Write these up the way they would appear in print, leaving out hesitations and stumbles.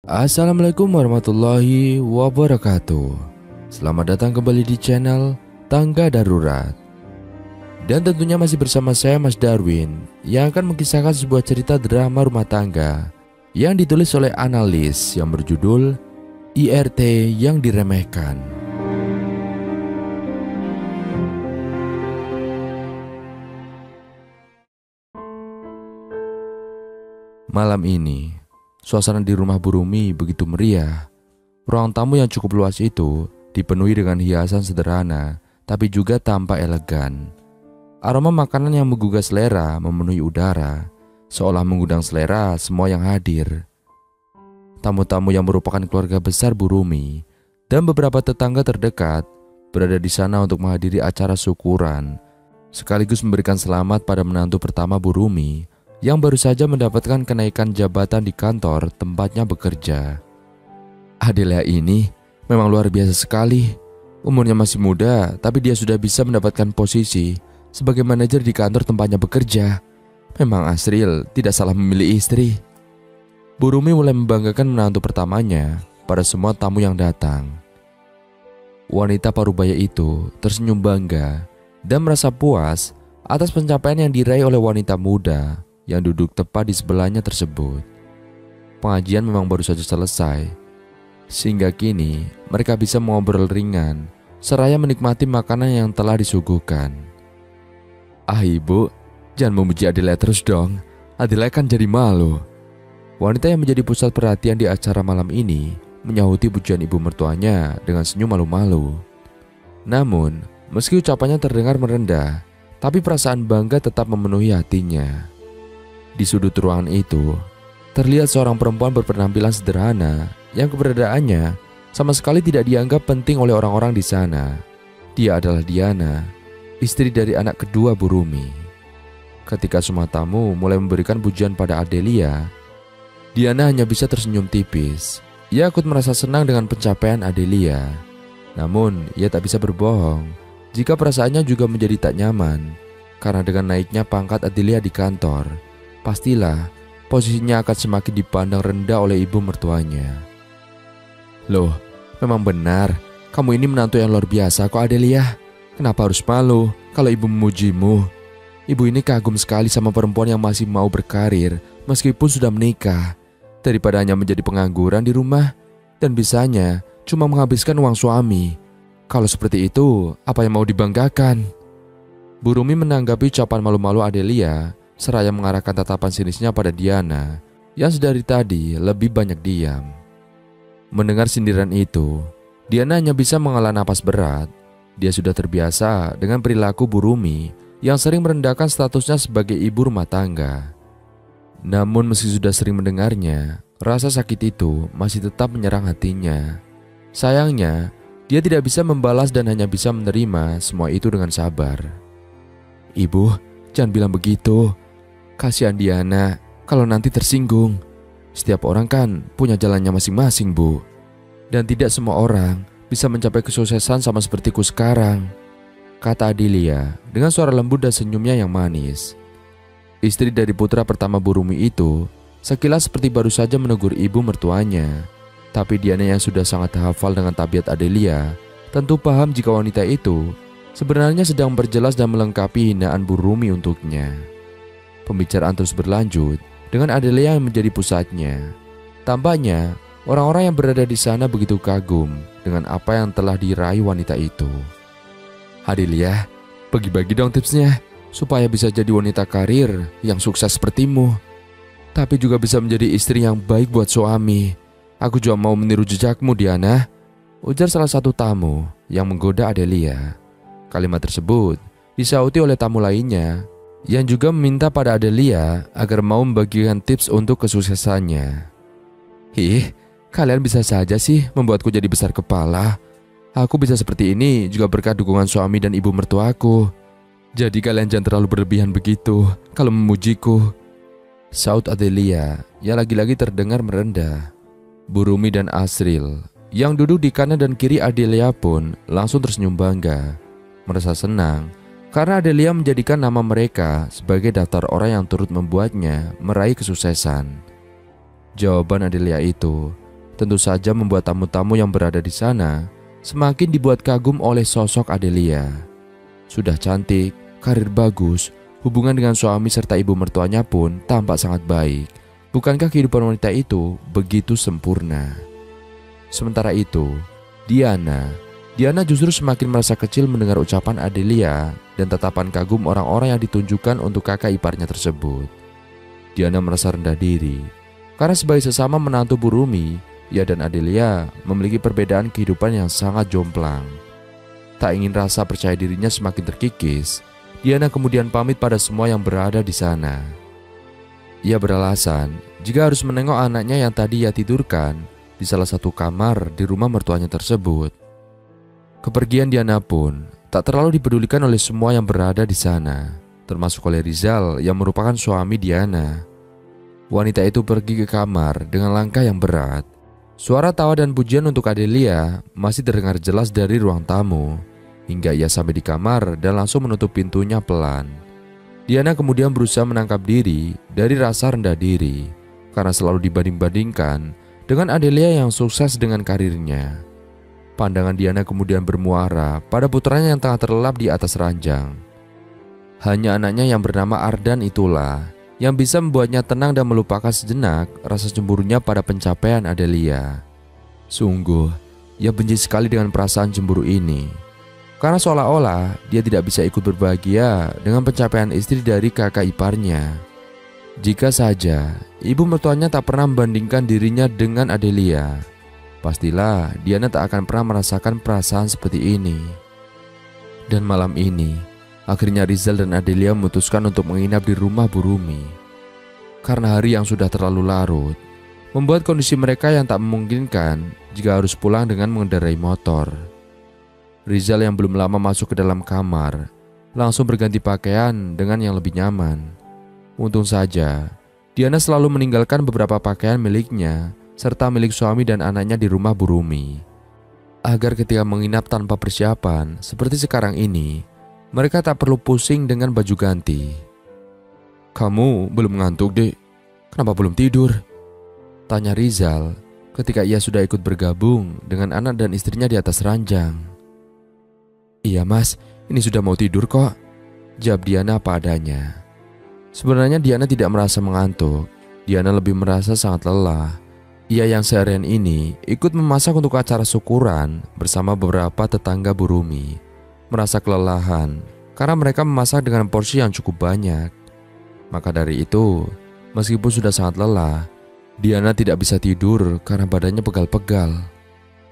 Assalamualaikum warahmatullahi wabarakatuh. Selamat datang kembali di channel Tangga Darurat. Dan tentunya masih bersama saya Mas Darwin, yang akan mengisahkan sebuah cerita drama rumah tangga yang ditulis oleh analis yang berjudul IRT yang diremehkan. Malam ini, suasana di rumah Bu Rumi begitu meriah. Ruang tamu yang cukup luas itu dipenuhi dengan hiasan sederhana, tapi juga tampak elegan. Aroma makanan yang menggugah selera memenuhi udara, seolah mengundang selera semua yang hadir. Tamu-tamu yang merupakan keluarga besar Bu Rumi dan beberapa tetangga terdekat berada di sana untuk menghadiri acara syukuran, sekaligus memberikan selamat pada menantu pertama Bu Rumi yang baru saja mendapatkan kenaikan jabatan di kantor tempatnya bekerja. Adelia ini memang luar biasa sekali. Umurnya masih muda, tapi dia sudah bisa mendapatkan posisi sebagai manajer di kantor tempatnya bekerja. Memang Asril tidak salah memilih istri. Bu Rumi mulai membanggakan menantu pertamanya pada semua tamu yang datang. Wanita parubaya itu tersenyum bangga dan merasa puas atas pencapaian yang diraih oleh wanita muda yang duduk tepat di sebelahnya tersebut. Pengajian memang baru saja selesai, sehingga kini mereka bisa mengobrol ringan seraya menikmati makanan yang telah disuguhkan. "Ah ibu, jangan memuji Adela terus dong, Adela kan jadi malu." Wanita yang menjadi pusat perhatian di acara malam ini menyahuti pujian ibu mertuanya dengan senyum malu-malu. Namun, meski ucapannya terdengar merendah, tapi perasaan bangga tetap memenuhi hatinya. Di sudut ruangan itu, terlihat seorang perempuan berpenampilan sederhana yang keberadaannya sama sekali tidak dianggap penting oleh orang-orang di sana. Dia adalah Diana, istri dari anak kedua Bu Rumi. Ketika semua tamu mulai memberikan pujian pada Adelia, Diana hanya bisa tersenyum tipis. Ia ikut merasa senang dengan pencapaian Adelia. Namun, ia tak bisa berbohong jika perasaannya juga menjadi tak nyaman, karena dengan naiknya pangkat Adelia di kantor, pastilah posisinya akan semakin dipandang rendah oleh ibu mertuanya. "Loh, memang benar, kamu ini menantu yang luar biasa kok Adelia. Kenapa harus malu kalau ibu memujimu? Ibu ini kagum sekali sama perempuan yang masih mau berkarir meskipun sudah menikah, daripada hanya menjadi pengangguran di rumah dan bisanya cuma menghabiskan uang suami. Kalau seperti itu, apa yang mau dibanggakan?" Bu Rumi menanggapi ucapan malu-malu Adelia seraya mengarahkan tatapan sinisnya pada Diana yang sedari tadi lebih banyak diam. Mendengar sindiran itu, Diana hanya bisa menghela napas berat. Dia sudah terbiasa dengan perilaku Bu Rumi yang sering merendahkan statusnya sebagai ibu rumah tangga. Namun meski sudah sering mendengarnya, rasa sakit itu masih tetap menyerang hatinya. Sayangnya, dia tidak bisa membalas dan hanya bisa menerima semua itu dengan sabar. "Ibu, jangan bilang begitu. Kasihan Diana kalau nanti tersinggung. Setiap orang kan punya jalannya masing-masing, Bu. Dan tidak semua orang bisa mencapai kesuksesan sama sepertiku sekarang," kata Adelia dengan suara lembut dan senyumnya yang manis. Istri dari putra pertama Bu Rumi itu sekilas seperti baru saja menegur ibu mertuanya. Tapi Diana yang sudah sangat hafal dengan tabiat Adelia tentu paham jika wanita itu sebenarnya sedang memperjelas dan melengkapi hinaan Bu Rumi untuknya. Pembicaraan terus berlanjut dengan Adelia yang menjadi pusatnya. Tampaknya orang-orang yang berada di sana begitu kagum dengan apa yang telah diraih wanita itu. "Adelia, bagi-bagi dong tipsnya supaya bisa jadi wanita karir yang sukses sepertimu, tapi juga bisa menjadi istri yang baik buat suami. Aku juga mau meniru jejakmu, Diana," ujar salah satu tamu yang menggoda Adelia. Kalimat tersebut disauti oleh tamu lainnya yang juga meminta pada Adelia agar mau membagikan tips untuk kesuksesannya. "Ih, kalian bisa saja sih membuatku jadi besar kepala. Aku bisa seperti ini juga berkat dukungan suami dan ibu mertuaku. Jadi kalian jangan terlalu berlebihan begitu kalau memujiku," saut Adelia yang lagi-lagi terdengar merendah. Bu Rumi dan Asril yang duduk di kanan dan kiri Adelia pun langsung tersenyum bangga, merasa senang karena Adelia menjadikan nama mereka sebagai daftar orang yang turut membuatnya meraih kesuksesan. Jawaban Adelia itu tentu saja membuat tamu-tamu yang berada di sana semakin dibuat kagum oleh sosok Adelia. Sudah cantik, karir bagus, hubungan dengan suami serta ibu mertuanya pun tampak sangat baik. Bukankah kehidupan wanita itu begitu sempurna? Sementara itu, Diana justru semakin merasa kecil mendengar ucapan Adelia dan tatapan kagum orang-orang yang ditunjukkan untuk kakak iparnya tersebut. Diana merasa rendah diri, karena sebagai sesama menantu Bu Rumi, ia dan Adelia memiliki perbedaan kehidupan yang sangat jomplang. Tak ingin rasa percaya dirinya semakin terkikis, Diana kemudian pamit pada semua yang berada di sana. Ia beralasan jika harus menengok anaknya yang tadi ia tidurkan di salah satu kamar di rumah mertuanya tersebut. Kepergian Diana pun tak terlalu dipedulikan oleh semua yang berada di sana, termasuk oleh Rizal yang merupakan suami Diana. Wanita itu pergi ke kamar dengan langkah yang berat. Suara tawa dan pujian untuk Adelia masih terdengar jelas dari ruang tamu, hingga ia sampai di kamar dan langsung menutup pintunya pelan. Diana kemudian berusaha menangkap diri dari rasa rendah diri, karena selalu dibanding-bandingkan dengan Adelia yang sukses dengan karirnya. Pandangan Diana kemudian bermuara pada putranya yang tengah terlelap di atas ranjang. Hanya anaknya yang bernama Ardan itulah yang bisa membuatnya tenang dan melupakan sejenak rasa cemburunya pada pencapaian Adelia. Sungguh, ia benci sekali dengan perasaan cemburu ini, karena seolah-olah dia tidak bisa ikut berbahagia dengan pencapaian istri dari kakak iparnya. Jika saja ibu mertuanya tak pernah membandingkan dirinya dengan Adelia, pastilah Diana tak akan pernah merasakan perasaan seperti ini. Dan malam ini, akhirnya Rizal dan Adelia memutuskan untuk menginap di rumah Bu Rumi. Karena hari yang sudah terlalu larut, membuat kondisi mereka yang tak memungkinkan jika harus pulang dengan mengendarai motor. Rizal yang belum lama masuk ke dalam kamar, langsung berganti pakaian dengan yang lebih nyaman. Untung saja, Diana selalu meninggalkan beberapa pakaian miliknya serta milik suami dan anaknya di rumah Bu Rumi, agar ketika menginap tanpa persiapan seperti sekarang ini, mereka tak perlu pusing dengan baju ganti. "Kamu belum ngantuk, Dek? Kenapa belum tidur?" tanya Rizal ketika ia sudah ikut bergabung dengan anak dan istrinya di atas ranjang. "Iya mas, ini sudah mau tidur kok," jawab Diana apa adanya. Sebenarnya Diana tidak merasa mengantuk, Diana lebih merasa sangat lelah. Ia yang seharian ini ikut memasak untuk acara syukuran bersama beberapa tetangga Bu Rumi, merasa kelelahan karena mereka memasak dengan porsi yang cukup banyak. Maka dari itu, meskipun sudah sangat lelah, Diana tidak bisa tidur karena badannya pegal-pegal.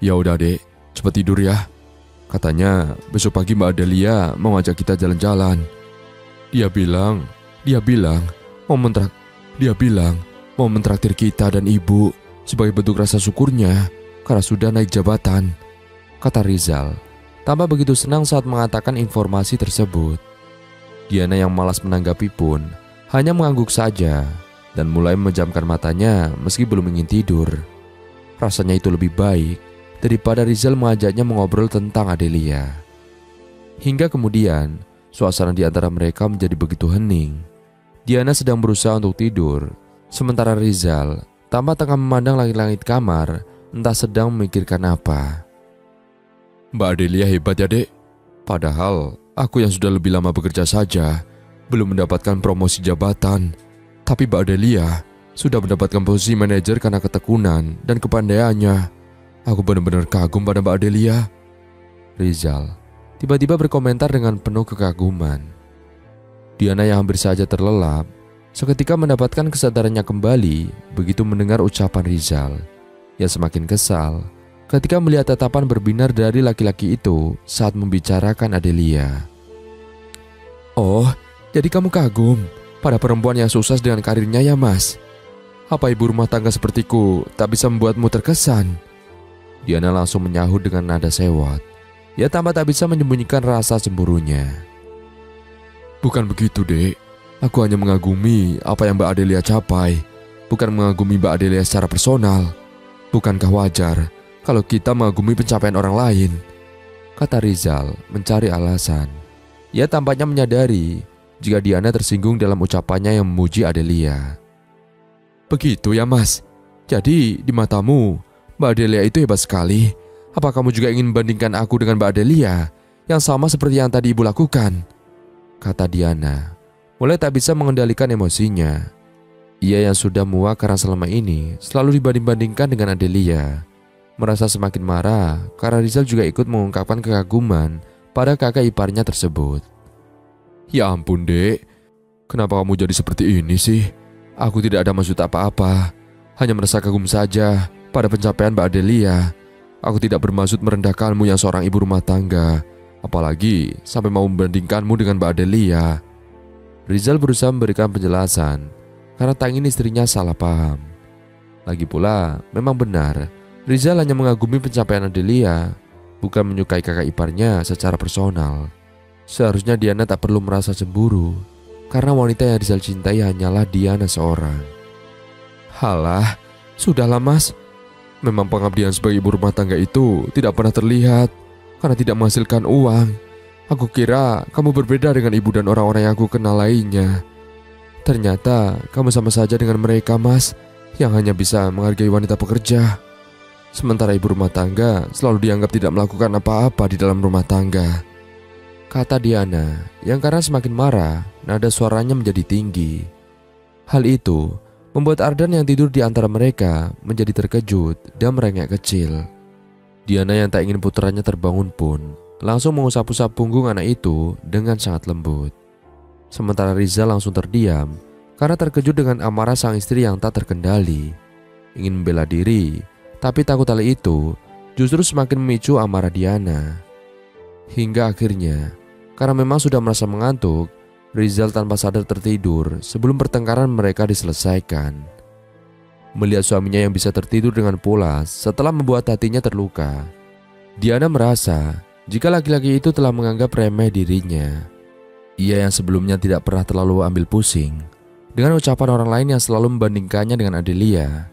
"Ya udah Dek, cepat tidur ya. Katanya besok pagi Mbak Adelia mau ngajak kita jalan-jalan. Dia bilang mau mentraktir kita dan ibu sebagai bentuk rasa syukurnya karena sudah naik jabatan," kata Rizal, tambah begitu senang saat mengatakan informasi tersebut. Diana yang malas menanggapi pun hanya mengangguk saja dan mulai memejamkan matanya meski belum ingin tidur. Rasanya itu lebih baik daripada Rizal mengajaknya mengobrol tentang Adelia. Hingga kemudian suasana di antara mereka menjadi begitu hening. Diana sedang berusaha untuk tidur, sementara Rizal tampak tengah memandang langit-langit kamar, entah sedang memikirkan apa. "Mbak Adelia hebat ya Dek. Padahal aku yang sudah lebih lama bekerja saja belum mendapatkan promosi jabatan. Tapi Mbak Adelia sudah mendapatkan posisi manajer karena ketekunan dan kepandaiannya. Aku benar-benar kagum pada Mbak Adelia," Rizal tiba-tiba berkomentar dengan penuh kekaguman. Diana yang hampir saja terlelap seketika mendapatkan kesadarannya kembali begitu mendengar ucapan Rizal. Ia semakin kesal ketika melihat tatapan berbinar dari laki-laki itu saat membicarakan Adelia. "Oh, jadi kamu kagum pada perempuan yang sukses dengan karirnya ya mas? Apa ibu rumah tangga sepertiku tak bisa membuatmu terkesan?" Diana langsung menyahut dengan nada sewot. Ia tambah tak bisa menyembunyikan rasa cemburunya. "Bukan begitu Dek, aku hanya mengagumi apa yang Mbak Adelia capai, bukan mengagumi Mbak Adelia secara personal. Bukankah wajar kalau kita mengagumi pencapaian orang lain?" kata Rizal mencari alasan. Ia tampaknya menyadari jika Diana tersinggung dalam ucapannya yang memuji Adelia. "Begitu ya mas, jadi di matamu Mbak Adelia itu hebat sekali. Apa kamu juga ingin membandingkan aku dengan Mbak Adelia yang sama seperti yang tadi ibu lakukan?" kata Diana, mulai tak bisa mengendalikan emosinya. Ia yang sudah muak karena selama ini selalu dibanding-bandingkan dengan Adelia, merasa semakin marah karena Rizal juga ikut mengungkapkan kekaguman pada kakak iparnya tersebut. "Ya ampun, Dek. Kenapa kamu jadi seperti ini sih? Aku tidak ada maksud apa-apa. Hanya merasa kagum saja pada pencapaian Mbak Adelia. Aku tidak bermaksud merendahkanmu yang seorang ibu rumah tangga, apalagi sampai mau membandingkanmu dengan Mbak Adelia." Rizal berusaha memberikan penjelasan karena tak ingin istrinya salah paham. Lagi pula, memang benar, Rizal hanya mengagumi pencapaian Adelia, bukan menyukai kakak iparnya secara personal. Seharusnya Diana tak perlu merasa cemburu, karena wanita yang Rizal cintai hanyalah Diana seorang. "Halah, sudahlah Mas. Memang pengabdian sebagai ibu rumah tangga itu tidak pernah terlihat karena tidak menghasilkan uang. Aku kira kamu berbeda dengan ibu dan orang-orang yang aku kenal lainnya. Ternyata kamu sama saja dengan mereka, Mas, yang hanya bisa menghargai wanita pekerja. Sementara ibu rumah tangga selalu dianggap tidak melakukan apa-apa di dalam rumah tangga," kata Diana, yang karena semakin marah, nada suaranya menjadi tinggi. Hal itu membuat Ardan yang tidur di antara mereka menjadi terkejut dan merengek kecil. Diana yang tak ingin putranya terbangun pun langsung mengusap-usap punggung anak itu dengan sangat lembut. Sementara Rizal langsung terdiam karena terkejut dengan amarah sang istri yang tak terkendali. Ingin membela diri, tapi takut hal itu justru semakin memicu amarah Diana. Hingga akhirnya, karena memang sudah merasa mengantuk, Rizal tanpa sadar tertidur sebelum pertengkaran mereka diselesaikan. Melihat suaminya yang bisa tertidur dengan pulas setelah membuat hatinya terluka, Diana merasa jika laki-laki itu telah menganggap remeh dirinya. Ia yang sebelumnya tidak pernah terlalu ambil pusing dengan ucapan orang lain yang selalu membandingkannya dengan Adelia,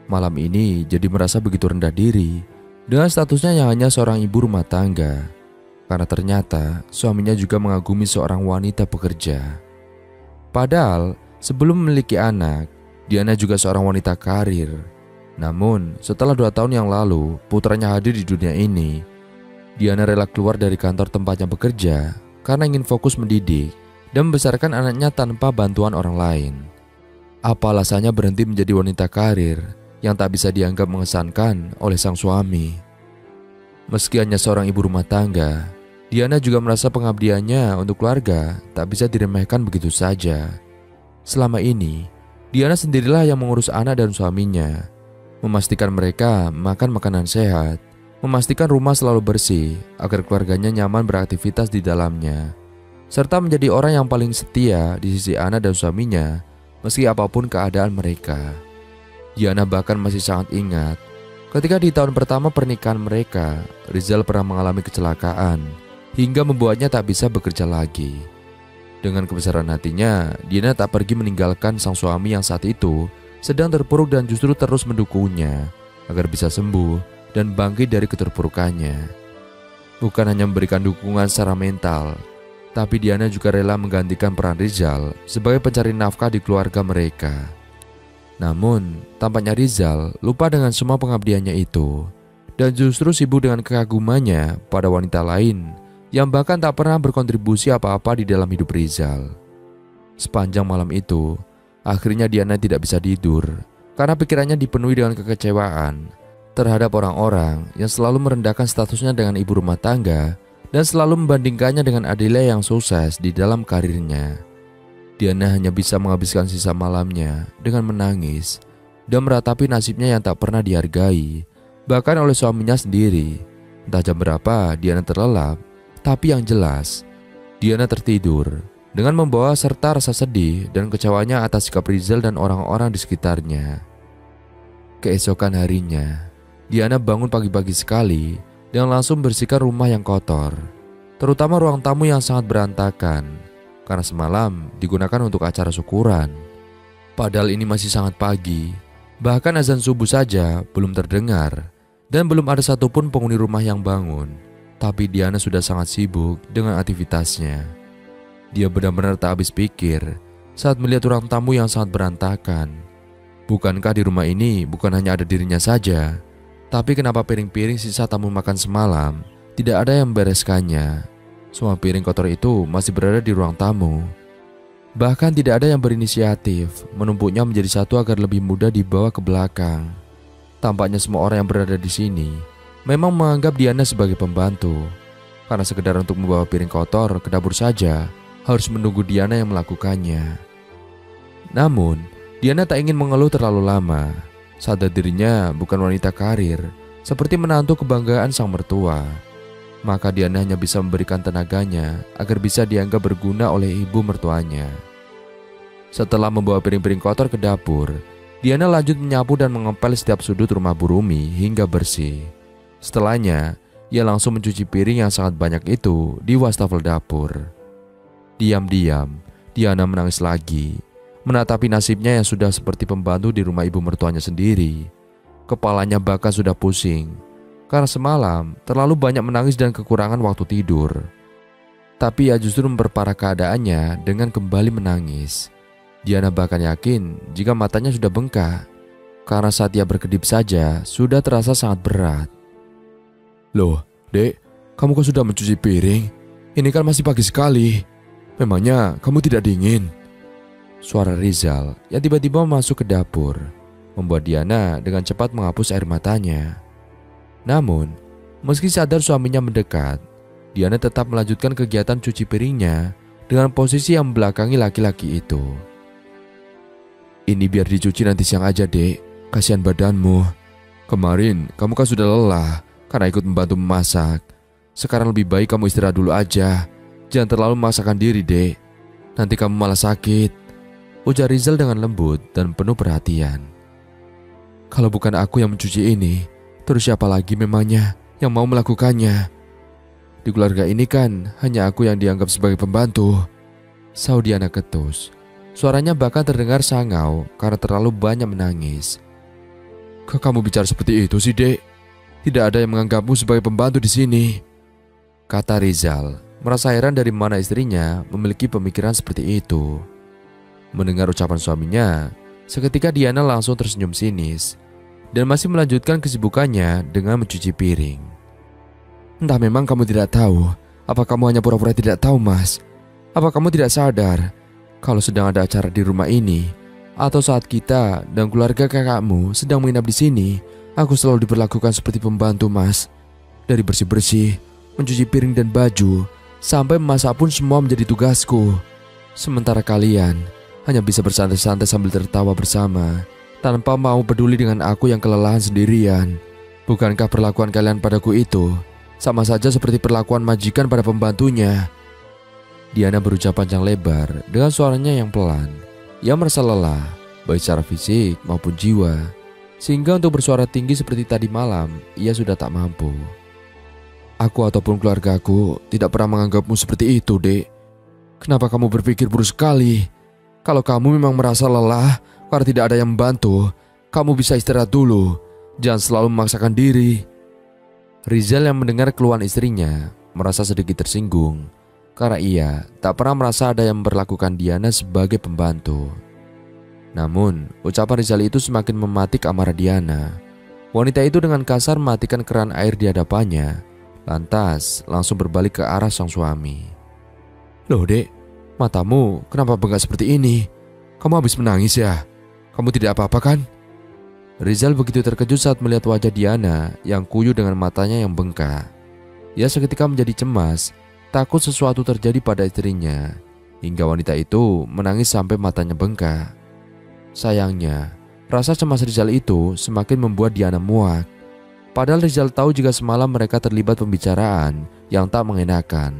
malam ini jadi merasa begitu rendah diri dengan statusnya yang hanya seorang ibu rumah tangga, karena ternyata suaminya juga mengagumi seorang wanita pekerja. Padahal sebelum memiliki anak, Diana juga seorang wanita karir. Namun setelah 2 tahun yang lalu putranya hadir di dunia ini, Diana rela keluar dari kantor tempatnya bekerja karena ingin fokus mendidik dan membesarkan anaknya tanpa bantuan orang lain. Apa alasannya berhenti menjadi wanita karir yang tak bisa dianggap mengesankan oleh sang suami? Meski hanya seorang ibu rumah tangga, Diana juga merasa pengabdiannya untuk keluarga tak bisa diremehkan begitu saja. Selama ini, Diana sendirilah yang mengurus anak dan suaminya, memastikan mereka makan makanan sehat, memastikan rumah selalu bersih agar keluarganya nyaman beraktivitas di dalamnya, serta menjadi orang yang paling setia di sisi anak dan suaminya meski apapun keadaan mereka. Diana bahkan masih sangat ingat ketika di tahun pertama pernikahan mereka, Rizal pernah mengalami kecelakaan hingga membuatnya tak bisa bekerja lagi. Dengan kebesaran hatinya, Diana tak pergi meninggalkan sang suami yang saat itu sedang terpuruk dan justru terus mendukungnya agar bisa sembuh dan bangkit dari keterpurukannya. Bukan hanya memberikan dukungan secara mental, tapi Diana juga rela menggantikan peran Rizal sebagai pencari nafkah di keluarga mereka. Namun, tampaknya Rizal lupa dengan semua pengabdiannya itu dan justru sibuk dengan kekagumannya pada wanita lain yang bahkan tak pernah berkontribusi apa-apa di dalam hidup Rizal. Sepanjang malam itu, akhirnya Diana tidak bisa tidur karena pikirannya dipenuhi dengan kekecewaan terhadap orang-orang yang selalu merendahkan statusnya dengan ibu rumah tangga dan selalu membandingkannya dengan Adelia yang sukses di dalam karirnya. Diana hanya bisa menghabiskan sisa malamnya dengan menangis dan meratapi nasibnya yang tak pernah dihargai, bahkan oleh suaminya sendiri. Entah jam berapa Diana terlelap, tapi yang jelas Diana tertidur dengan membawa serta rasa sedih dan kecewanya atas sikap Rizal dan orang-orang di sekitarnya. Keesokan harinya, Diana bangun pagi-pagi sekali dan langsung bersihkan rumah yang kotor, terutama ruang tamu yang sangat berantakan karena semalam digunakan untuk acara syukuran. Padahal ini masih sangat pagi, bahkan azan subuh saja belum terdengar dan belum ada satupun penghuni rumah yang bangun. Tapi Diana sudah sangat sibuk dengan aktivitasnya. Dia benar-benar tak habis pikir saat melihat ruang tamu yang sangat berantakan. Bukankah di rumah ini bukan hanya ada dirinya saja, Tapi kenapa piring-piring sisa tamu makan semalam tidak ada yang membereskannya? Semua piring kotor itu masih berada di ruang tamu. Bahkan tidak ada yang berinisiatif menumpuknya menjadi satu agar lebih mudah dibawa ke belakang. Tampaknya semua orang yang berada di sini memang menganggap Diana sebagai pembantu. Karena sekedar untuk membawa piring kotor ke dapur saja harus menunggu Diana yang melakukannya. Namun, Diana tak ingin mengeluh terlalu lama. Sadar dirinya bukan wanita karir seperti menantu kebanggaan sang mertua. Maka Diana hanya bisa memberikan tenaganya agar bisa dianggap berguna oleh ibu mertuanya. Setelah membawa piring-piring kotor ke dapur, Diana lanjut menyapu dan mengepel setiap sudut rumah Bu Rumi hingga bersih. Setelahnya, ia langsung mencuci piring yang sangat banyak itu di wastafel dapur. Diam-diam, Diana menangis lagi, menatapi nasibnya yang sudah seperti pembantu di rumah ibu mertuanya sendiri. Kepalanya bahkan sudah pusing karena semalam terlalu banyak menangis dan kekurangan waktu tidur. Tapi ia justru memperparah keadaannya dengan kembali menangis. Diana bahkan yakin jika matanya sudah bengkak, karena saat ia berkedip saja sudah terasa sangat berat. "Loh, Dek, kamu kok sudah mencuci piring? Ini kan masih pagi sekali. Memangnya kamu tidak dingin?" Suara Rizal yang tiba-tiba masuk ke dapur membuat Diana dengan cepat menghapus air matanya. Namun, meski sadar suaminya mendekat, Diana tetap melanjutkan kegiatan cuci piringnya dengan posisi yang membelakangi laki-laki itu. "Ini biar dicuci nanti siang aja, Dek. Kasihan badanmu. Kemarin kamu kan sudah lelah karena ikut membantu memasak. Sekarang lebih baik kamu istirahat dulu aja. Jangan terlalu memaksakan diri, Dek. Nanti kamu malah sakit," ujar Rizal dengan lembut dan penuh perhatian. "Kalau bukan aku yang mencuci ini, terus siapa lagi memangnya yang mau melakukannya? Di keluarga ini kan hanya aku yang dianggap sebagai pembantu," sahut Diana ketus. Suaranya bahkan terdengar sangau karena terlalu banyak menangis. "Kok kamu bicara seperti itu sih, Dek? Tidak ada yang menganggapmu sebagai pembantu di sini," kata Rizal, merasa heran dari mana istrinya memiliki pemikiran seperti itu. Mendengar ucapan suaminya, seketika Diana langsung tersenyum sinis dan masih melanjutkan kesibukannya dengan mencuci piring. "Entah memang kamu tidak tahu, apa kamu hanya pura-pura tidak tahu, Mas? Apa kamu tidak sadar kalau sedang ada acara di rumah ini, atau saat kita dan keluarga kakakmu sedang menginap di sini, aku selalu diperlakukan seperti pembantu, Mas. Dari bersih-bersih, mencuci piring dan baju, sampai memasak pun semua menjadi tugasku. Sementara kalian hanya bisa bersantai-santai sambil tertawa bersama, tanpa mau peduli dengan aku yang kelelahan sendirian. Bukankah perlakuan kalian padaku itu sama saja seperti perlakuan majikan pada pembantunya?" Diana berucap panjang lebar dengan suaranya yang pelan. Ia merasa lelah, baik secara fisik maupun jiwa, sehingga untuk bersuara tinggi seperti tadi malam, ia sudah tak mampu. "Aku ataupun keluargaku tidak pernah menganggapmu seperti itu, Dek. Kenapa kamu berpikir buruk sekali? Kalau kamu memang merasa lelah karena tidak ada yang membantu, kamu bisa istirahat dulu. Jangan selalu memaksakan diri." Rizal yang mendengar keluhan istrinya merasa sedikit tersinggung karena ia tak pernah merasa ada yang memperlakukan Diana sebagai pembantu. Namun, ucapan Rizal itu semakin mematik amarah Diana. Wanita itu dengan kasar mematikan keran air di hadapannya, lantas langsung berbalik ke arah sang suami. "Loh, Dek, matamu kenapa bengkak seperti ini? Kamu habis menangis ya? Kamu tidak apa-apa kan?" Rizal begitu terkejut saat melihat wajah Diana yang kuyuh dengan matanya yang bengkak. Ia seketika menjadi cemas, takut sesuatu terjadi pada istrinya, hingga wanita itu menangis sampai matanya bengkak. Sayangnya, rasa cemas Rizal itu semakin membuat Diana muak. Padahal Rizal tahu jika semalam mereka terlibat pembicaraan yang tak mengenakan.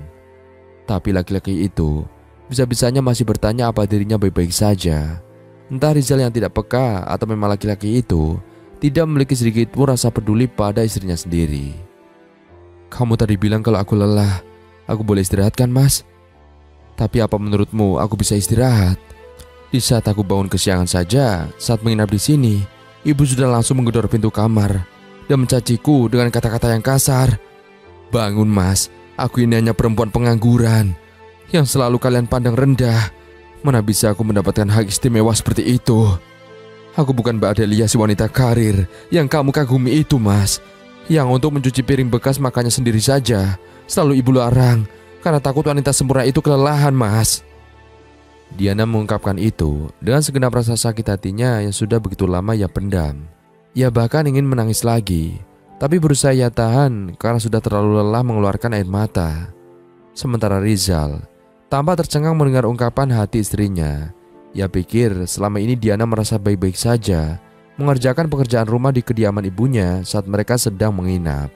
Tapi laki-laki itu bisa-bisanya masih bertanya apa dirinya baik-baik saja. Entah Rizal yang tidak peka atau memang laki-laki itu tidak memiliki sedikit pun rasa peduli pada istrinya sendiri. "Kamu tadi bilang kalau aku lelah, aku boleh istirahat kan, Mas? Tapi apa menurutmu aku bisa istirahat? Di saat aku bangun kesiangan saja saat menginap di sini, ibu sudah langsung menggedor pintu kamar dan mencaciku dengan kata-kata yang kasar. Bangun, Mas, aku ini hanya perempuan pengangguran yang selalu kalian pandang rendah. Mana bisa aku mendapatkan hak istimewa seperti itu?" Aku bukan Mbak Adelia si wanita karir yang kamu kagumi itu, Mas. Yang untuk mencuci piring bekas makannya sendiri saja selalu ibu larang karena takut wanita sempurna itu kelelahan, Mas. Diana mengungkapkan itu dengan segenap rasa sakit hatinya yang sudah begitu lama ia pendam. Ia bahkan ingin menangis lagi, tapi berusaha ia tahan karena sudah terlalu lelah mengeluarkan air mata. Sementara Rizal tampak tercengang mendengar ungkapan hati istrinya. Ia pikir selama ini Diana merasa baik-baik saja, mengerjakan pekerjaan rumah di kediaman ibunya saat mereka sedang menginap.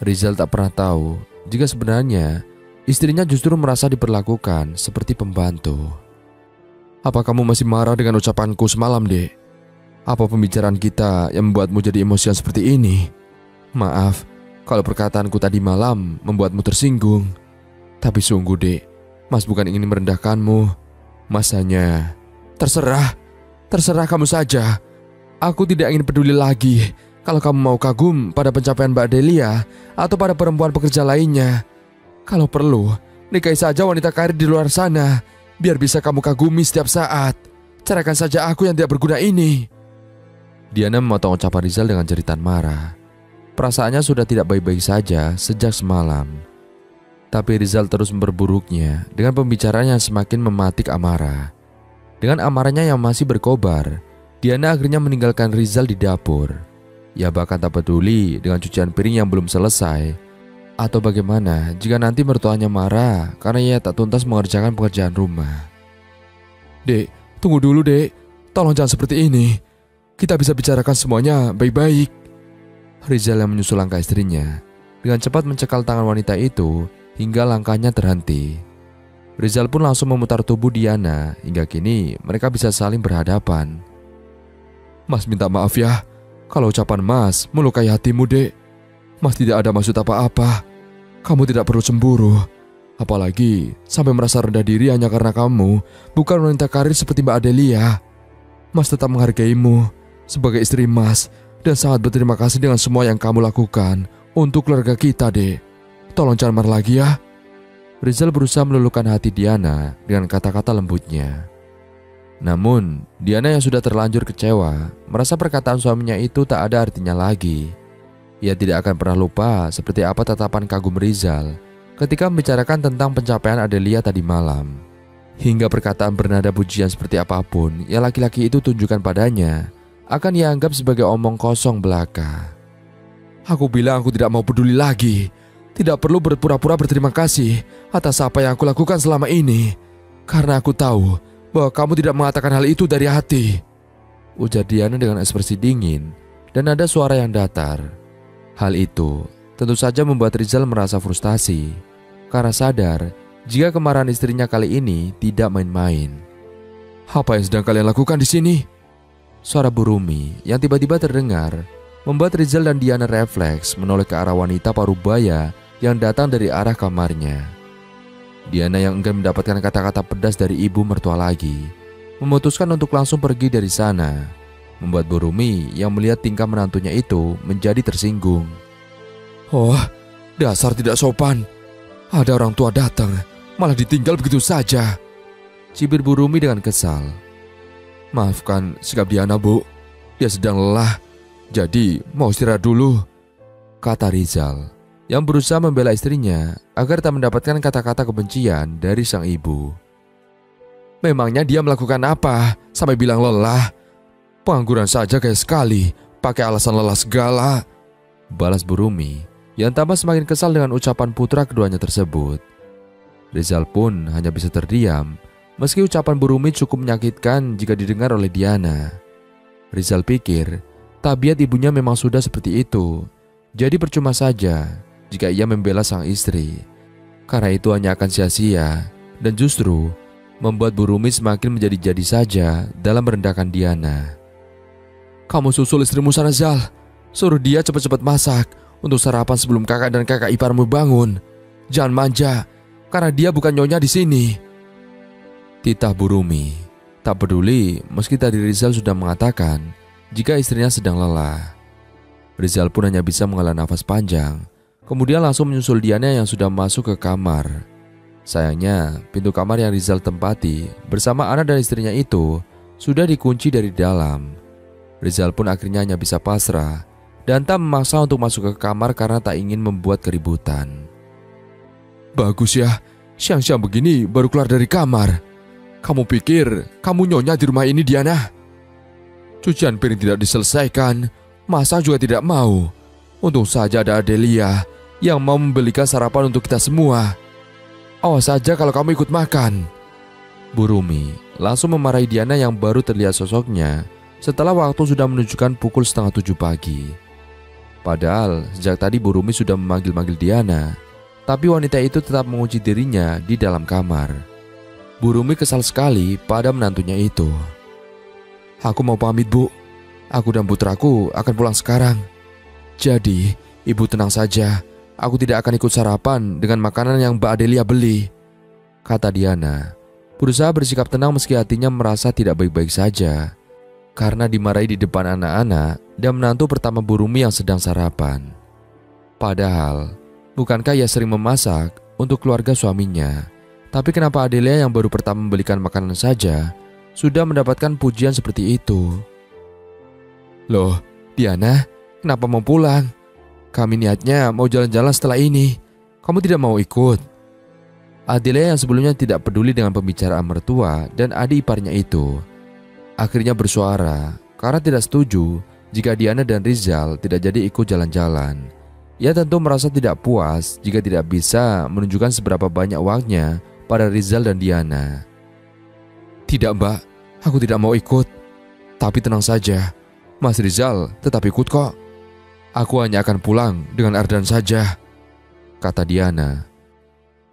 Rizal tak pernah tahu jika sebenarnya istrinya justru merasa diperlakukan seperti pembantu. Apa kamu masih marah dengan ucapanku semalam, Dek? Apa pembicaraan kita yang membuatmu jadi emosian seperti ini? Maaf kalau perkataanku tadi malam membuatmu tersinggung. Tapi sungguh, Dek, Mas bukan ingin merendahkanmu. Mas hanya... Terserah kamu saja. Aku tidak ingin peduli lagi kalau kamu mau kagum pada pencapaian Mbak Delia atau pada perempuan pekerja lainnya. Kalau perlu, nikahi saja wanita karir di luar sana, biar bisa kamu kagumi setiap saat. Ceraikan saja aku yang tidak berguna ini. Diana memotong ucapan Rizal dengan jeritan marah. Perasaannya sudah tidak baik-baik saja sejak semalam. Tapi Rizal terus memperburuknya dengan pembicaraan yang semakin mematik amarah. Dengan amarahnya yang masih berkobar, Diana akhirnya meninggalkan Rizal di dapur. Ia bahkan tak peduli dengan cucian piring yang belum selesai. Atau bagaimana jika nanti mertuanya marah karena ia tak tuntas mengerjakan pekerjaan rumah. Dek, tunggu dulu, Dek. Tolong jangan seperti ini. Kita bisa bicarakan semuanya baik-baik. Rizal yang menyusul langkah istrinya dengan cepat mencekal tangan wanita itu hingga langkahnya terhenti. Rizal pun langsung memutar tubuh Diana hingga kini mereka bisa saling berhadapan. Mas minta maaf ya kalau ucapan Mas melukai hatimu, Dek. Mas tidak ada maksud apa-apa. Kamu tidak perlu cemburu. Apalagi sampai merasa rendah diri hanya karena kamu bukan wanita karir seperti Mbak Adelia. Mas tetap menghargaimu sebagai istri Mas dan sangat berterima kasih dengan semua yang kamu lakukan untuk keluarga kita, Dek. Tolong jangan marah lagi ya. Rizal berusaha meluluhkan hati Diana dengan kata-kata lembutnya. Namun, Diana yang sudah terlanjur kecewa merasa perkataan suaminya itu tak ada artinya lagi. Ia tidak akan pernah lupa seperti apa tatapan kagum Rizal ketika membicarakan tentang pencapaian Adelia tadi malam. Hingga perkataan bernada pujian seperti apapun yang laki-laki itu tunjukkan padanya akan ia anggap sebagai omong kosong belaka. Aku bilang aku tidak mau peduli lagi. Tidak perlu berpura-pura berterima kasih atas apa yang aku lakukan selama ini. Karena aku tahu bahwa kamu tidak mengatakan hal itu dari hati. Ujar Diana dengan ekspresi dingin dan ada suara yang datar. Hal itu tentu saja membuat Rizal merasa frustasi karena sadar jika kemarahan istrinya kali ini tidak main-main. Apa yang sedang kalian lakukan di sini? Suara Bu Rumi yang tiba-tiba terdengar membuat Rizal dan Diana refleks menoleh ke arah wanita parubaya yang datang dari arah kamarnya. Diana yang enggan mendapatkan kata-kata pedas dari ibu mertua lagi memutuskan untuk langsung pergi dari sana, membuat Bu Rumi yang melihat tingkah menantunya itu menjadi tersinggung. Oh, dasar tidak sopan. Ada orang tua datang, malah ditinggal begitu saja. Cibir Bu Rumi dengan kesal. Maafkan sikap Diana, Bu. Dia sedang lelah, jadi mau istirahat dulu, kata Rizal yang berusaha membela istrinya agar tak mendapatkan kata-kata kebencian dari sang ibu. Memangnya dia melakukan apa sampai bilang lelah? Pengangguran saja kayak sekali, pakai alasan lelah segala, balas Bu Rumi yang tambah semakin kesal dengan ucapan putra keduanya tersebut. Rizal pun hanya bisa terdiam meski ucapan Bu Rumi cukup menyakitkan jika didengar oleh Diana. Rizal pikir tabiat ibunya memang sudah seperti itu, jadi percuma saja jika ia membela sang istri. Karena itu hanya akan sia-sia dan justru membuat Bu Rumi semakin menjadi-jadi saja dalam merendahkan Diana. Kamu susul istrimu sana, Zal. Suruh dia cepat-cepat masak untuk sarapan sebelum kakak dan kakak iparmu bangun. Jangan manja, karena dia bukan nyonya di sini, titah Bu Rumi. Tak peduli meski tadi Rizal sudah mengatakan jika istrinya sedang lelah. Rizal pun hanya bisa menghela nafas panjang, kemudian langsung menyusul Diana yang sudah masuk ke kamar. Sayangnya, pintu kamar yang Rizal tempati bersama anak dan istrinya itu sudah dikunci dari dalam. Rizal pun akhirnya hanya bisa pasrah dan tak memaksa untuk masuk ke kamar karena tak ingin membuat keributan. Bagus ya, siang-siang begini baru keluar dari kamar. Kamu pikir kamu nyonya di rumah ini, Diana? Cucian piring tidak diselesaikan, masak juga tidak mau. Untung saja ada Adelia yang mau membelikan sarapan untuk kita semua. Awas saja kalau kamu ikut makan. Bu Rumi langsung memarahi Diana yang baru terlihat sosoknya setelah waktu sudah menunjukkan pukul 6:30 pagi. Padahal sejak tadi Bu Rumi sudah memanggil-manggil Diana, tapi wanita itu tetap mengunci dirinya di dalam kamar. Bu Rumi kesal sekali pada menantunya itu. Aku mau pamit, Bu. Aku dan putraku akan pulang sekarang. Jadi, Ibu tenang saja. Aku tidak akan ikut sarapan dengan makanan yang Mbak Adelia beli, kata Diana. Berusaha bersikap tenang meski hatinya merasa tidak baik-baik saja karena dimarahi di depan anak-anak dan menantu pertama Bu Rumi yang sedang sarapan. Padahal, bukankah ia sering memasak untuk keluarga suaminya? Tapi kenapa Adelia yang baru pertama membelikan makanan saja sudah mendapatkan pujian seperti itu? Loh, Diana, kenapa mau pulang? Kami niatnya mau jalan-jalan setelah ini. Kamu tidak mau ikut? Adelia yang sebelumnya tidak peduli dengan pembicaraan mertua dan adik iparnya itu akhirnya bersuara karena tidak setuju jika Diana dan Rizal tidak jadi ikut jalan-jalan. Ia tentu merasa tidak puas jika tidak bisa menunjukkan seberapa banyak uangnya pada Rizal dan Diana. Tidak, Mbak, aku tidak mau ikut. Tapi tenang saja, Mas Rizal tetap ikut kok. Aku hanya akan pulang dengan Ardan saja, kata Diana.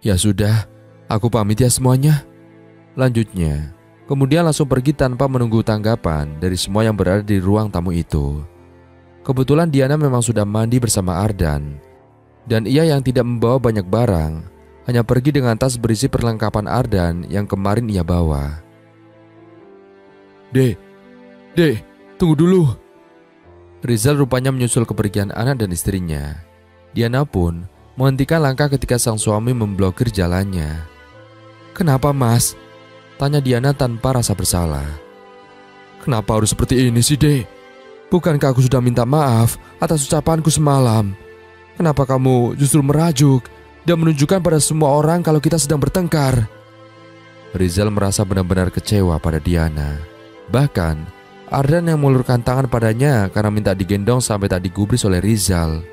Ya sudah, aku pamit ya semuanya, lanjutnya. Kemudian langsung pergi tanpa menunggu tanggapan dari semua yang berada di ruang tamu itu. Kebetulan Diana memang sudah mandi bersama Ardan, dan ia yang tidak membawa banyak barang, hanya pergi dengan tas berisi perlengkapan Ardan yang kemarin ia bawa. Dek, tunggu dulu. Rizal rupanya menyusul kepergian anak dan istrinya. Diana pun menghentikan langkah ketika sang suami memblokir jalannya. Kenapa, Mas? Tanya Diana tanpa rasa bersalah. Kenapa harus seperti ini sih, Dek? Bukankah aku sudah minta maaf atas ucapanku semalam? Kenapa kamu justru merajuk dan menunjukkan pada semua orang kalau kita sedang bertengkar? Rizal merasa benar-benar kecewa pada Diana. Bahkan Ardan yang mengulurkan tangan padanya karena minta digendong sampai tak digubris oleh Rizal.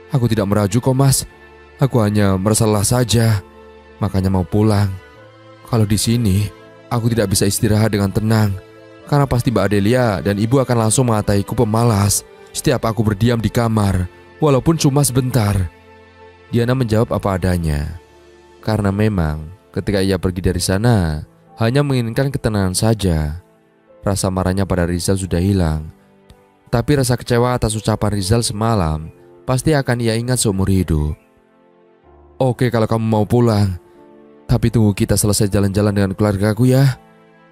Aku tidak merajuk kok, Mas. Aku hanya merasa lelah saja, makanya mau pulang. Kalau di sini, aku tidak bisa istirahat dengan tenang, karena pasti Mbak Adelia dan Ibu akan langsung mengataiku pemalas setiap aku berdiam di kamar, walaupun cuma sebentar. Diana menjawab apa adanya, karena memang ketika ia pergi dari sana, hanya menginginkan ketenangan saja. Rasa marahnya pada Rizal sudah hilang, tapi rasa kecewa atas ucapan Rizal semalam pasti akan ia ingat seumur hidup. Oke kalau kamu mau pulang, tapi tunggu kita selesai jalan-jalan dengan keluargaku ya.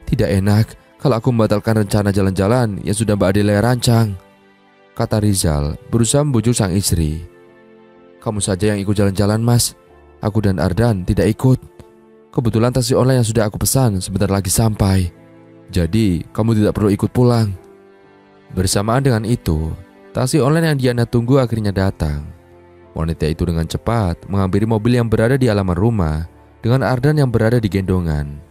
Tidak enak kalau aku membatalkan rencana jalan-jalan yang sudah Mbak Adelia rancang, kata Rizal berusaha membujuk sang istri. Kamu saja yang ikut jalan-jalan, Mas. Aku dan Ardan tidak ikut. Kebetulan taksi online yang sudah aku pesan sebentar lagi sampai. Jadi kamu tidak perlu ikut pulang. Bersamaan dengan itu, taksi online yang Diana tunggu akhirnya datang. Wanita itu dengan cepat menghampiri mobil yang berada di halaman rumah dengan Ardan yang berada di gendongan.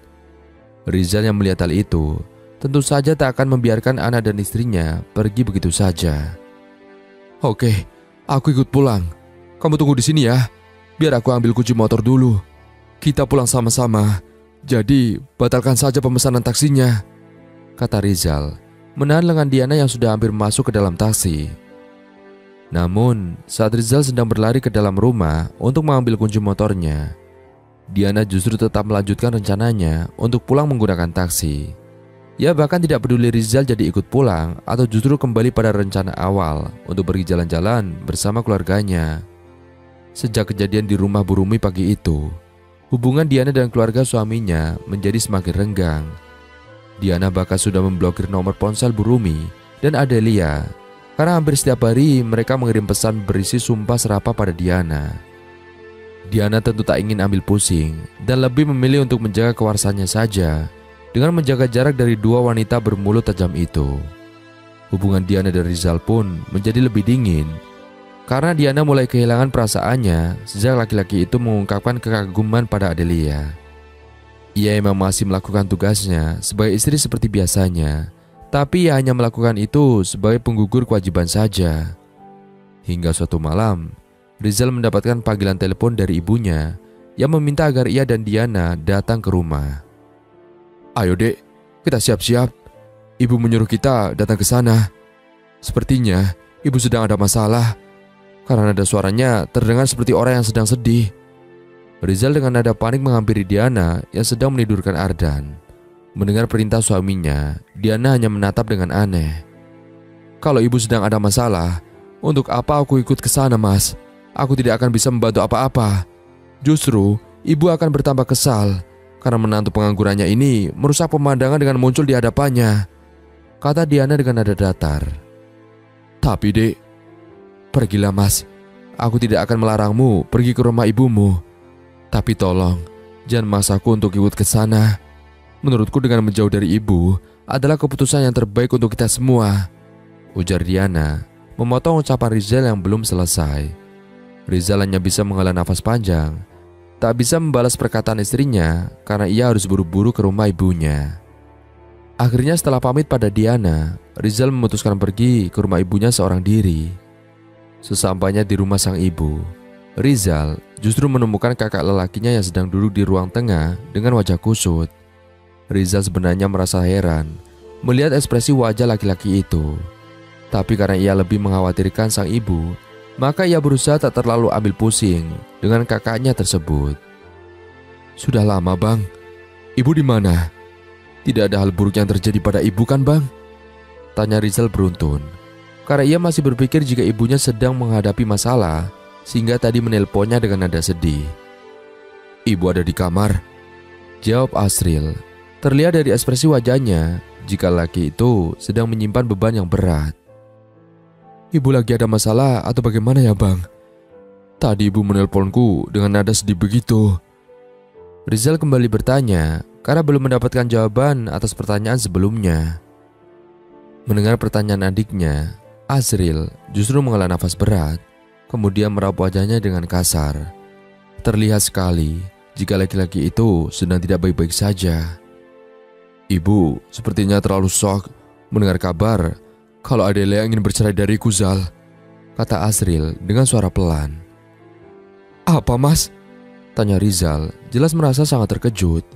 Rizal yang melihat hal itu tentu saja tak akan membiarkan anak dan istrinya pergi begitu saja. Oke, aku ikut pulang. Kamu tunggu di sini ya, biar aku ambil kunci motor dulu. Kita pulang sama-sama. Jadi batalkan saja pemesanan taksinya, kata Rizal menahan lengan Diana yang sudah hampir masuk ke dalam taksi. Namun saat Rizal sedang berlari ke dalam rumah untuk mengambil kunci motornya, Diana justru tetap melanjutkan rencananya untuk pulang menggunakan taksi. Ia bahkan tidak peduli Rizal jadi ikut pulang atau justru kembali pada rencana awal untuk pergi jalan-jalan bersama keluarganya. Sejak kejadian di rumah Bu Rumi pagi itu, hubungan Diana dan keluarga suaminya menjadi semakin renggang. Diana bahkan sudah memblokir nomor ponsel Bu Rumi dan Adelia karena hampir setiap hari mereka mengirim pesan berisi sumpah serapah pada Diana. Diana tentu tak ingin ambil pusing dan lebih memilih untuk menjaga kewarasannya saja dengan menjaga jarak dari dua wanita bermulut tajam itu. Hubungan Diana dan Rizal pun menjadi lebih dingin karena Diana mulai kehilangan perasaannya sejak laki-laki itu mengungkapkan kekaguman pada Adelia. Ia memang masih melakukan tugasnya sebagai istri seperti biasanya, tapi ia hanya melakukan itu sebagai penggugur kewajiban saja. Hingga suatu malam, Rizal mendapatkan panggilan telepon dari ibunya yang meminta agar ia dan Diana datang ke rumah. "Ayo dek, kita siap-siap. Ibu menyuruh kita datang ke sana. Sepertinya ibu sedang ada masalah, karena nada suaranya terdengar seperti orang yang sedang sedih." Rizal dengan nada panik menghampiri Diana yang sedang menidurkan Ardan. Mendengar perintah suaminya, Diana hanya menatap dengan aneh. "Kalau ibu sedang ada masalah, untuk apa aku ikut ke sana, Mas? Aku tidak akan bisa membantu apa-apa. Justru ibu akan bertambah kesal karena menantu penganggurannya ini merusak pemandangan dengan muncul di hadapannya," kata Diana dengan nada datar. "Tapi dek, pergilah Mas. Aku tidak akan melarangmu pergi ke rumah ibumu. Tapi tolong, jangan maksaku untuk ikut ke sana. Menurutku dengan menjauh dari ibu adalah keputusan yang terbaik untuk kita semua," ujar Diana, memotong ucapan Rizal yang belum selesai. Rizal hanya bisa menghela nafas panjang, tak bisa membalas perkataan istrinya karena ia harus buru-buru ke rumah ibunya. Akhirnya setelah pamit pada Diana, Rizal memutuskan pergi ke rumah ibunya seorang diri. Sesampainya di rumah sang ibu, Rizal justru menemukan kakak lelakinya yang sedang duduk di ruang tengah dengan wajah kusut. Rizal sebenarnya merasa heran melihat ekspresi wajah laki-laki itu. Tapi karena ia lebih mengkhawatirkan sang ibu, maka ia berusaha tak terlalu ambil pusing dengan kakaknya tersebut. "Sudah lama bang, ibu di mana? Tidak ada hal buruk yang terjadi pada ibu kan bang?" tanya Rizal beruntun, karena ia masih berpikir jika ibunya sedang menghadapi masalah, sehingga tadi menelponnya dengan nada sedih. "Ibu ada di kamar," jawab Asril. Terlihat dari ekspresi wajahnya jika laki itu sedang menyimpan beban yang berat. "Ibu lagi ada masalah atau bagaimana ya bang? Tadi ibu menelponku dengan nada sedih begitu." Rizal kembali bertanya karena belum mendapatkan jawaban atas pertanyaan sebelumnya. Mendengar pertanyaan adiknya, Asril justru menghela nafas berat, kemudian meraup wajahnya dengan kasar. Terlihat sekali jika laki-laki itu sedang tidak baik-baik saja. "Ibu sepertinya terlalu shock mendengar kabar kalau Adelia ingin bercerai dariku, Zal," kata Asril dengan suara pelan. "Apa mas?" tanya Rizal, jelas merasa sangat terkejut.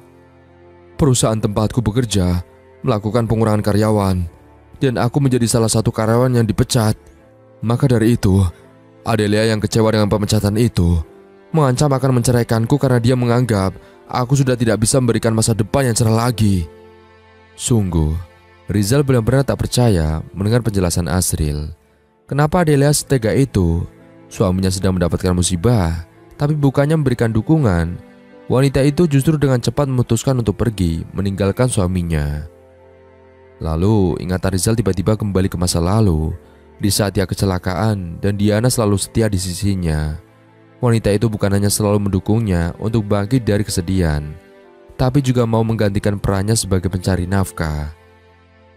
"Perusahaan tempatku bekerja melakukan pengurangan karyawan, dan aku menjadi salah satu karyawan yang dipecat. Maka dari itu, Adelia yang kecewa dengan pemecatan itu mengancam akan menceraikanku karena dia menganggap aku sudah tidak bisa memberikan masa depan yang cerah lagi." Sungguh, Rizal benar-benar tak percaya mendengar penjelasan Asril. Kenapa Adelia setega itu? Suaminya sedang mendapatkan musibah, tapi bukannya memberikan dukungan. Wanita itu justru dengan cepat memutuskan untuk pergi meninggalkan suaminya. Lalu ingatan Rizal tiba-tiba kembali ke masa lalu, di saat ia kecelakaan dan Diana selalu setia di sisinya. Wanita itu bukan hanya selalu mendukungnya untuk bangkit dari kesedihan, tapi juga mau menggantikan perannya sebagai pencari nafkah.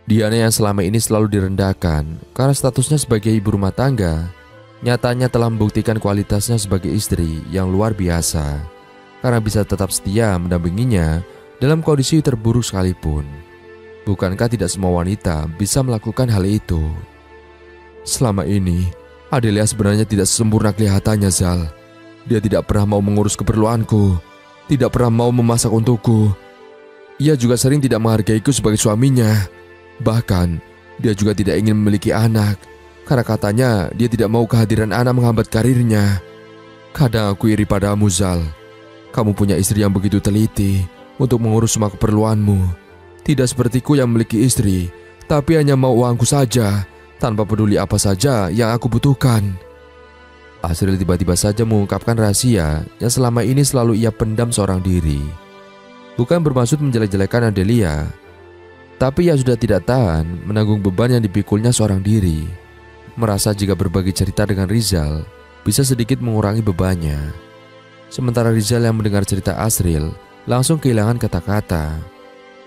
Diana yang selama ini selalu direndahkan karena statusnya sebagai ibu rumah tangga, nyatanya telah membuktikan kualitasnya sebagai istri yang luar biasa, karena bisa tetap setia mendampinginya dalam kondisi terburuk sekalipun. Bukankah tidak semua wanita bisa melakukan hal itu? Selama ini, Adelia sebenarnya tidak sesempurna kelihatannya, Zal. Dia tidak pernah mau mengurus keperluanku, tidak pernah mau memasak untukku. Ia juga sering tidak menghargaiku sebagai suaminya. Bahkan, dia juga tidak ingin memiliki anak, karena katanya dia tidak mau kehadiran anak menghambat karirnya. Kadang aku iri padamu, Zal. Kamu punya istri yang begitu teliti untuk mengurus semua keperluanmu. Tidak sepertiku yang memiliki istri, tapi hanya mau uangku saja, tanpa peduli apa saja yang aku butuhkan. Asril tiba-tiba saja mengungkapkan rahasia yang selama ini selalu ia pendam seorang diri. Bukan bermaksud menjelek-jelekan Adelia, tapi ia sudah tidak tahan menanggung beban yang dipikulnya seorang diri. Merasa jika berbagi cerita dengan Rizal bisa sedikit mengurangi bebannya. Sementara Rizal yang mendengar cerita Asril langsung kehilangan kata-kata.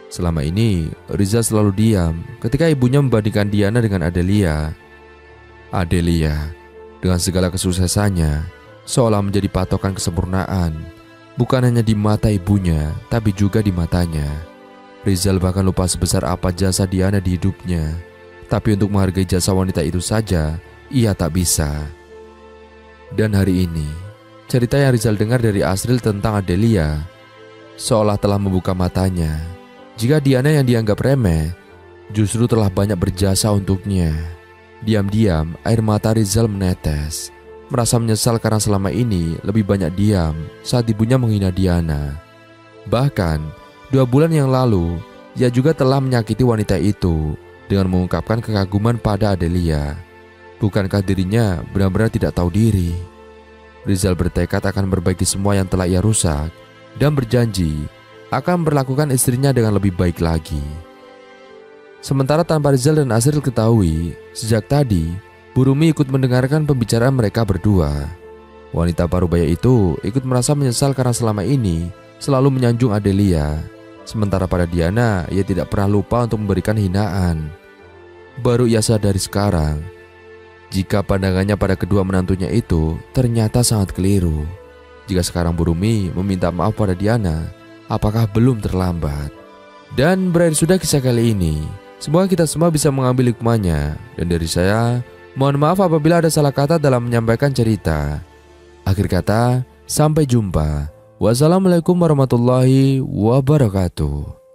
Selama ini, Rizal selalu diam ketika ibunya membandingkan Diana dengan Adelia. Adelia, dengan segala kesuksesannya, seolah menjadi patokan kesempurnaan, bukan hanya di mata ibunya, tapi juga di matanya. Rizal bahkan lupa sebesar apa jasa Diana di hidupnya, tapi untuk menghargai jasa wanita itu saja, ia tak bisa. Dan hari ini, cerita yang Rizal dengar dari Asril tentang Adelia seolah telah membuka matanya. Jika Diana yang dianggap remeh justru telah banyak berjasa untuknya. Diam-diam air mata Rizal menetes, merasa menyesal karena selama ini lebih banyak diam saat ibunya menghina Diana. Bahkan 2 bulan yang lalu ia juga telah menyakiti wanita itu dengan mengungkapkan kekaguman pada Adelia. Bukankah dirinya benar-benar tidak tahu diri? Rizal bertekad akan memperbaiki semua yang telah ia rusak dan berjanji akan memperlakukan istrinya dengan lebih baik lagi. Sementara tanpa Rizal dan Asril ketahui, sejak tadi Bu Rumi ikut mendengarkan pembicaraan mereka berdua. Wanita parubaya itu ikut merasa menyesal karena selama ini selalu menyanjung Adelia. Sementara pada Diana, ia tidak pernah lupa untuk memberikan hinaan. Baru ia sadari sekarang jika pandangannya pada kedua menantunya itu ternyata sangat keliru. Jika sekarang Bu Rumi meminta maaf pada Diana, apakah belum terlambat? Dan berakhir sudah kisah kali ini. Semoga kita semua bisa mengambil hikmahnya. Dan dari saya, mohon maaf apabila ada salah kata dalam menyampaikan cerita. Akhir kata, sampai jumpa. Wassalamualaikum warahmatullahi wabarakatuh.